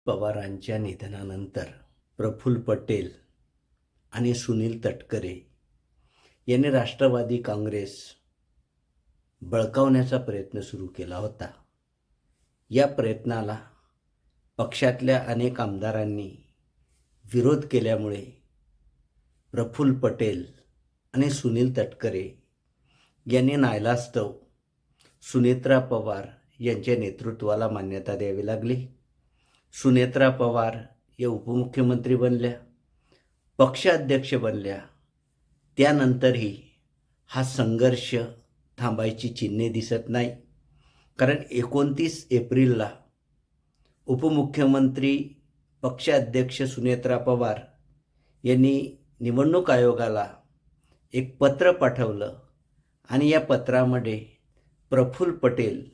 पवारांच्या निधनानंतर प्रफुल्ल पटेल आणि सुनील तटकरे यांनी राष्ट्रवादी काँग्रेस बळकावण्याचा प्रयत्न सुरू केला होता. या प्रयत्नाला पक्षातल्या अनेक आमदारांनी विरोध केल्यामुळे प्रफुल्ल पटेल आणि सुनील तटकरे यांनी नाईलाजास्तव सुनेत्रा पवार यांच्या नेतृत्वाला मान्यता द्यावी लागली. सुनेत्रा पवार या उपमुख्यमंत्री बनल्या, पक्षाध्यक्ष बनल्या. त्यानंतरही हा संघर्ष थांबायची चिन्हे दिसत नाही. कारण 29 एप्रिलला उपमुख्यमंत्री पक्षाध्यक्ष सुनेत्रा पवार यांनी निवडणूक आयोगाला एक पत्र पाठवलं आणि या पत्रामध्ये प्रफुल्ल पटेल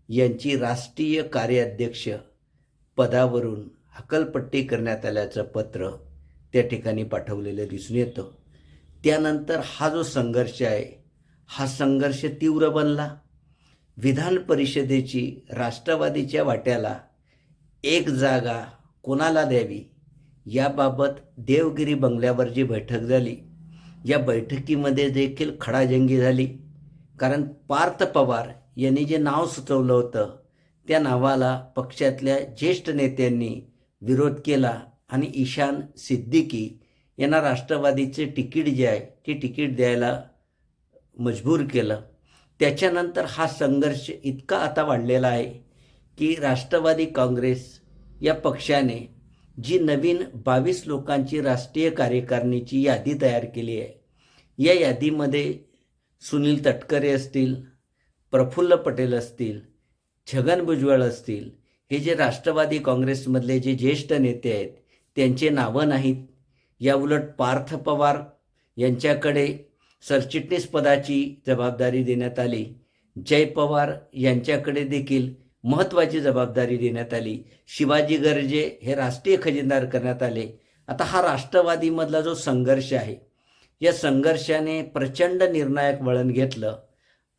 यांची राष्ट्रीय कार्याध्यक्ष पदावरून हकलपट्टी करण्यात आल्याचं पत्र त्या ठिकाणी पाठवलेलं दिसून येतं. त्यानंतर हा जो संघर्ष आहे, हा संघर्ष तीव्र बनला. विधान परिषदेची राष्ट्रवादीच्या वाट्याला एक जागा कोणाला द्यावी याबाबत देवगिरी बंगल्यावर जी बैठक झाली, या बैठकीमध्ये देखील खडाजंगी झाली. कारण पार्थ पवार यांनी जे नाव सुचवलं होतं त्या नावाला पक्षातल्या ज्येष्ठ नेत्यांनी विरोध केला आणि ईशान सिद्दीकी यांना राष्ट्रवादीचे तिकीट जे आहे ते तिकीट द्यायला मजबूर केलं. त्याच्यानंतर हा संघर्ष इतका आता वाढलेला आहे की राष्ट्रवादी काँग्रेस या पक्षाने जी नवीन 22 लोकांची राष्ट्रीय कार्यकारिणीची यादी तयार केली आहे, या यादीमध्ये सुनील तटकरे असतील, प्रफुल्ल पटेल असतील, छगन भुजबळ असतील, हे जे राष्ट्रवादी काँग्रेसमधले जे ज्येष्ठ नेते आहेत त्यांचे नावं नाहीत. याउलट पार्थ पवार यांच्याकडे सरचिटणीस पदाची जबाबदारी देण्यात आली. जय पवार यांच्याकडे देखील महत्त्वाची जबाबदारी देण्यात आली. शिवाजी गर्जे हे राष्ट्रीय खजिनदार करण्यात आले. आता हा राष्ट्रवादीमधला जो संघर्ष आहे, या संघर्षाने प्रचंड निर्णायक वळण घेतलं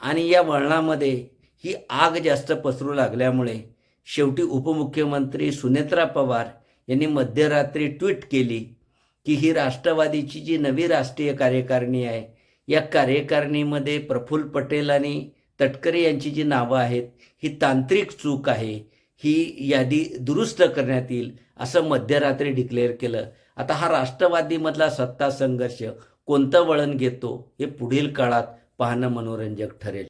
आणि या वळणामध्ये ही आग जास्त पसरू लागल्यामुळे शेवटी उपमुख्यमंत्री सुनेत्रा पवार यांनी मध्यरात्री ट्विट केली की ही राष्ट्रवादीची जी नवी राष्ट्रीय कार्यकारिणी आहे, या कार्यकारिणीमध्ये प्रफुल्ल पटेल आणि तटकरे यांची जी नावं आहेत ही तांत्रिक चूक आहे, ही यादी दुरुस्त करण्यात येईल असं मध्यरात्री डिक्लेअर केलं. आता हा राष्ट्रवादीमधला सत्ता संघर्ष कोणतं वळण घेतो हे पुढील काळात पाहणं मनोरंजक ठरेल.